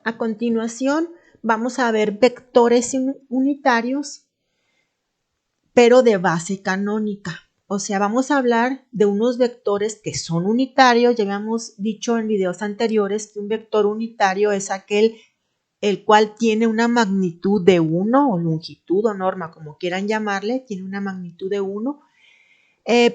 A continuación, vamos a ver vectores unitarios, pero de base canónica. O sea, vamos a hablar de unos vectores que son unitarios. Ya habíamos dicho en videos anteriores que un vector unitario es aquel el cual tiene una magnitud de 1 o longitud o norma, como quieran llamarle, tiene una magnitud de 1.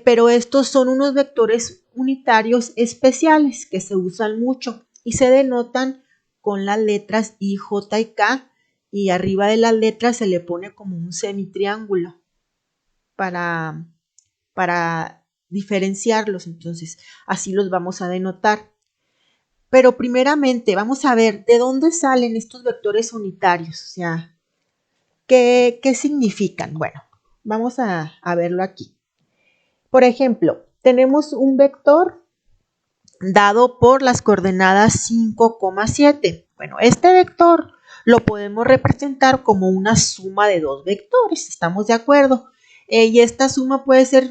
Pero estos son unos vectores unitarios especiales que se usan mucho y se denotan con las letras I, J y K, y arriba de las letras se le pone como un semitriángulo para diferenciarlos. Entonces, así los vamos a denotar. Pero primeramente vamos a ver de dónde salen estos vectores unitarios, o sea, ¿qué significan? Bueno, vamos a verlo aquí. Por ejemplo, tenemos un vector dado por las coordenadas 5,7. Bueno, este vector lo podemos representar como una suma de dos vectores, ¿estamos de acuerdo? Y esta suma puede ser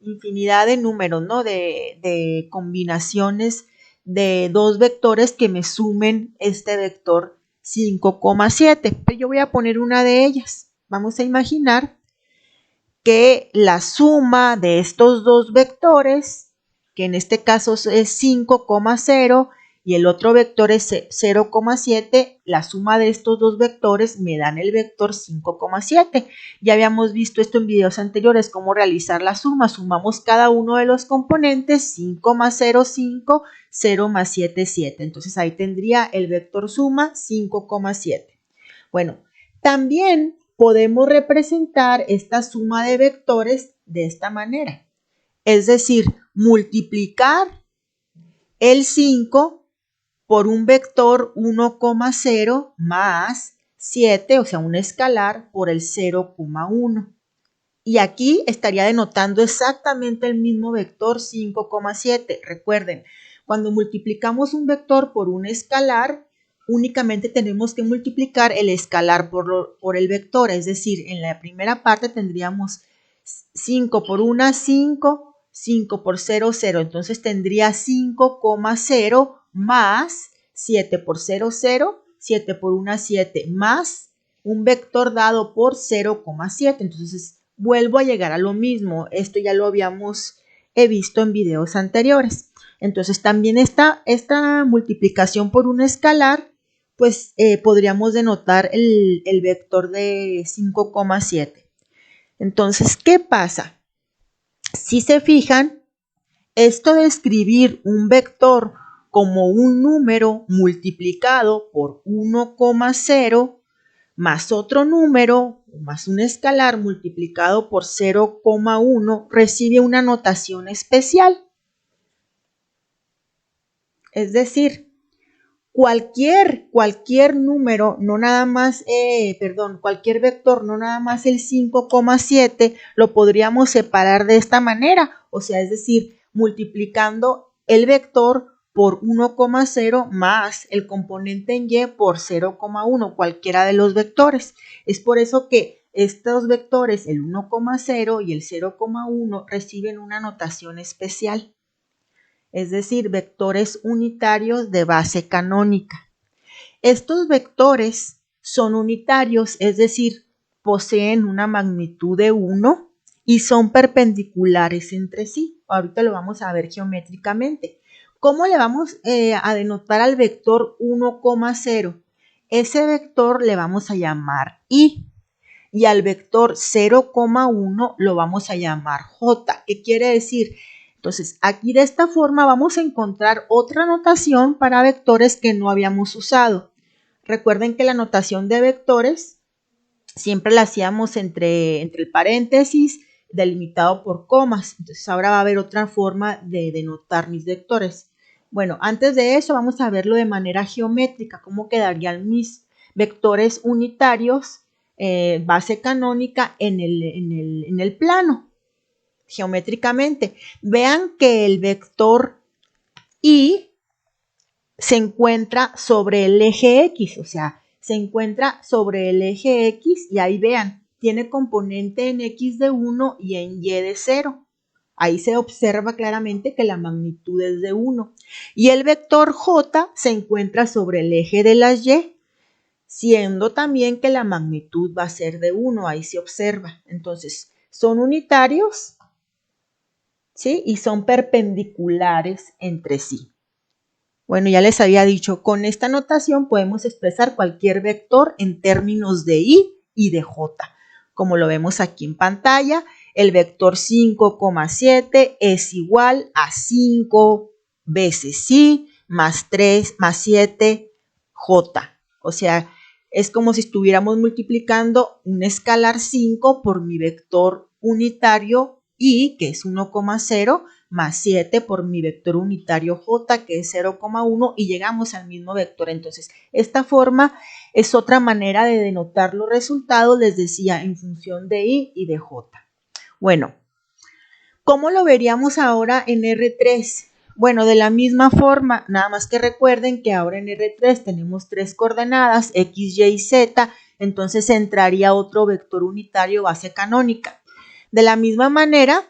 infinidad de números, ¿no? De combinaciones de dos vectores que me sumen este vector 5,7. Pero yo voy a poner una de ellas. Vamos a imaginar que la suma de estos dos vectores, que en este caso es 5,0 y el otro vector es 0,7, la suma de estos dos vectores me dan el vector 5,7. Ya habíamos visto esto en videos anteriores, cómo realizar la suma. Sumamos cada uno de los componentes, 5 más 0, 5, 0 más 7, 7. Entonces ahí tendría el vector suma 5,7. Bueno, también podemos representar esta suma de vectores de esta manera. Es decir, multiplicar el 5 por un vector 1,0 más 7, o sea, un escalar por el 0,1. Y aquí estaría denotando exactamente el mismo vector 5,7. Recuerden, cuando multiplicamos un vector por un escalar, únicamente tenemos que multiplicar el escalar por el vector. Es decir, en la primera parte tendríamos 5 por 1, 5, 5 por 0, 0. Entonces tendría 5,0 más 7 por 0, 0, 7 por 1, 7, más un vector dado por 0,7. Entonces vuelvo a llegar a lo mismo. Esto ya lo habíamos visto en videos anteriores. Entonces también esta multiplicación por un escalar, pues podríamos denotar el vector de 5,7. Entonces, ¿qué pasa? Si se fijan, esto de escribir un vector como un número multiplicado por 1,0 más otro número más un escalar multiplicado por 0,1 recibe una notación especial. Es decir, cualquier número, no nada más, cualquier vector, no nada más el 5,7, lo podríamos separar de esta manera. O sea, es decir, multiplicando el vector por 1,0 más el componente en y por 0,1, cualquiera de los vectores. Es por eso que estos vectores, el 1,0 y el 0,1, reciben una notación especial. Es decir, vectores unitarios de base canónica. Estos vectores son unitarios, es decir, poseen una magnitud de 1 y son perpendiculares entre sí. Ahorita lo vamos a ver geométricamente. ¿Cómo le vamos a denotar al vector 1,0? Ese vector le vamos a llamar I y al vector 0,1 lo vamos a llamar J. ¿Qué quiere decir? Entonces, aquí de esta forma vamos a encontrar otra notación para vectores que no habíamos usado. Recuerden que la notación de vectores siempre la hacíamos entre el paréntesis delimitado por comas. Entonces, ahora va a haber otra forma de denotar mis vectores. Bueno, antes de eso vamos a verlo de manera geométrica, cómo quedarían mis vectores unitarios base canónica en el plano. Geométricamente, vean que el vector I se encuentra sobre el eje X, o sea, se encuentra sobre el eje X y ahí vean, tiene componente en X de 1 y en Y de 0. Ahí se observa claramente que la magnitud es de 1. Y el vector j se encuentra sobre el eje de las y, siendo también que la magnitud va a ser de 1. Ahí se observa. Entonces, son unitarios, ¿sí? Y son perpendiculares entre sí. Bueno, ya les había dicho, con esta notación podemos expresar cualquier vector en términos de i y de j. Como lo vemos aquí en pantalla, el vector 5,7 es igual a 5 veces i más 3 más 7 j. O sea, es como si estuviéramos multiplicando un escalar 5 por mi vector unitario i, que es 1,0, más 7 por mi vector unitario j, que es 0,1, y llegamos al mismo vector. Entonces, esta forma es otra manera de denotar los resultados, les decía, en función de i y de j. Bueno, ¿cómo lo veríamos ahora en R3? Bueno, de la misma forma, nada más que recuerden que ahora en R3 tenemos 3 coordenadas, x, y y z, entonces entraría otro vector unitario base canónica. De la misma manera,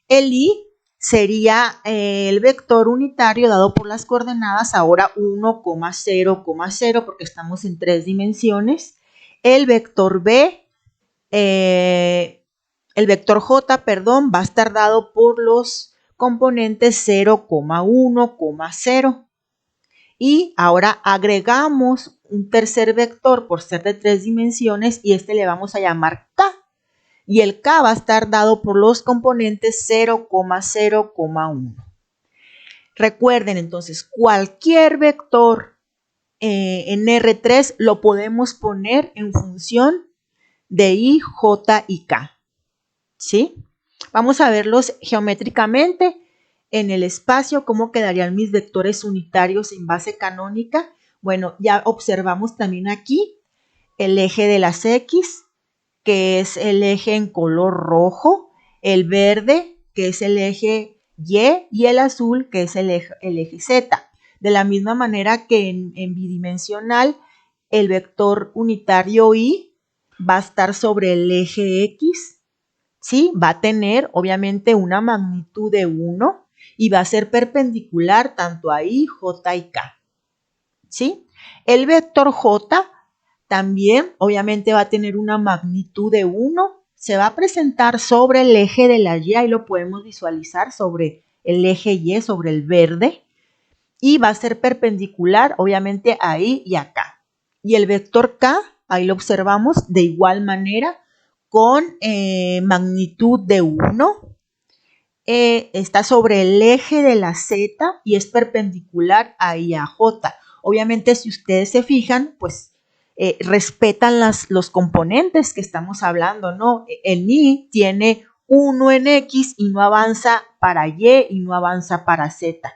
el i sería el vector unitario dado por las coordenadas ahora 1,0,0 porque estamos en 3 dimensiones. El vector b, el vector j, perdón, va a estar dado por los componentes 0,1,0. Y ahora agregamos un tercer vector por ser de 3 dimensiones y este le vamos a llamar k. Y el k va a estar dado por los componentes 0,0,1. Recuerden entonces, cualquier vector en R3 lo podemos poner en función de i, j y k. ¿Sí? Vamos a verlos geométricamente en el espacio, cómo quedarían mis vectores unitarios en base canónica. Bueno, ya observamos también aquí el eje de las x, que es el eje en color rojo, el verde, que es el eje y el azul, que es el eje z. De la misma manera que en bidimensional, el vector unitario y va a estar sobre el eje x, ¿sí? Va a tener obviamente una magnitud de 1 y va a ser perpendicular tanto a i, j y k, ¿sí? El vector j también obviamente va a tener una magnitud de 1, se va a presentar sobre el eje de la y, ahí lo podemos visualizar sobre el eje y, sobre el verde, y va a ser perpendicular obviamente a i y a k. Y el vector k, ahí lo observamos de igual manera, con magnitud de 1, está sobre el eje de la z y es perpendicular a i y a j. Obviamente, si ustedes se fijan, pues respetan los componentes que estamos hablando, ¿no? El i tiene 1 en x y no avanza para y no avanza para z.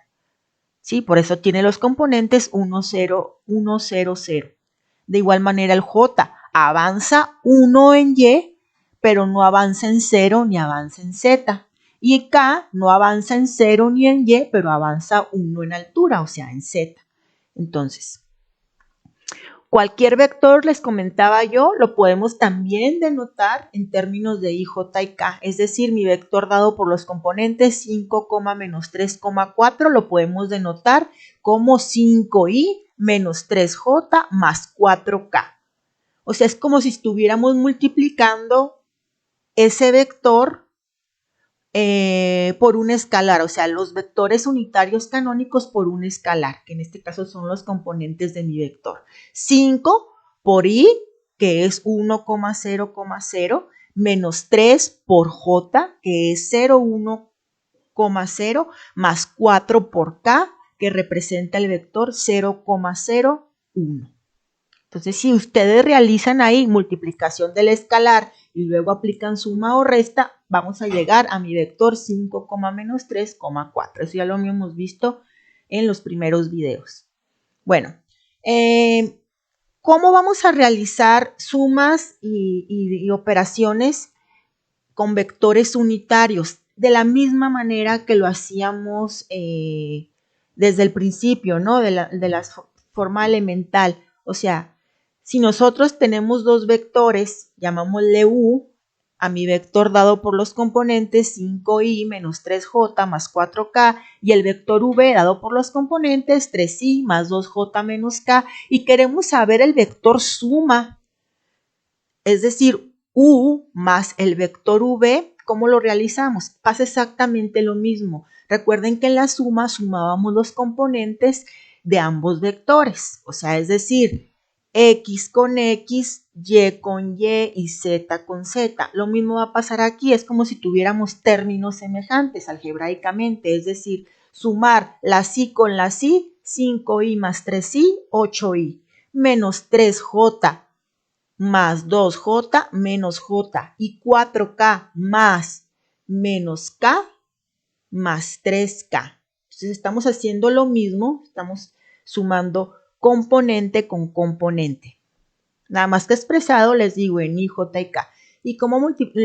¿Sí? Por eso tiene los componentes 1, 0, 1, 0, 0. De igual manera el j avanza 1 en y, pero no avanza en 0 ni avanza en z. Y k no avanza en 0 ni en y, pero avanza 1 en altura, o sea, en z. Entonces, cualquier vector, les comentaba yo, lo podemos también denotar en términos de i, j y k. Es decir, mi vector dado por los componentes 5, menos 3,4 lo podemos denotar como 5i menos 3j más 4k. O sea, es como si estuviéramos multiplicando ese vector por un escalar, o sea, los vectores unitarios canónicos por un escalar, que en este caso son los componentes de mi vector. 5 por i, que es 1,0,0, menos 3 por j, que es 0,1,0, más 4 por k, que representa el vector 0,01. Entonces, si ustedes realizan ahí multiplicación del escalar y luego aplican suma o resta, vamos a llegar a mi vector 5, menos 3,4. Eso ya lo hemos visto en los primeros videos. Bueno, ¿cómo vamos a realizar sumas y operaciones con vectores unitarios? De la misma manera que lo hacíamos desde el principio, ¿no? De la forma elemental. O sea, si nosotros tenemos dos vectores, llamámosle u, a mi vector dado por los componentes 5i menos 3j más 4k y el vector v dado por los componentes 3i más 2j menos k y queremos saber el vector suma, es decir, u más el vector v. ¿Cómo lo realizamos? Pasa exactamente lo mismo. Recuerden que en la suma sumábamos los componentes de ambos vectores, o sea, es decir, x con x, y con y z con z. Lo mismo va a pasar aquí, es como si tuviéramos términos semejantes algebraicamente, es decir, sumar la i con la i, 5i más 3i, 8i, menos 3j más 2j menos j y 4k más menos k más 3k. Entonces estamos haciendo lo mismo, estamos sumando componente con componente. Nada más que expresado les digo en i, j y k. ¿Y cómo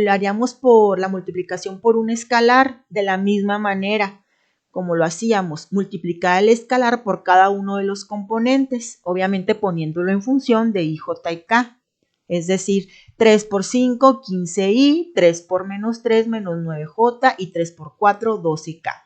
haríamos por la multiplicación por un escalar? De la misma manera, como lo hacíamos, multiplicar el escalar por cada uno de los componentes, obviamente poniéndolo en función de i, j y k. Es decir, 3 por 5, 15i, 3 por menos 3, menos 9j y 3 por 4, 12k.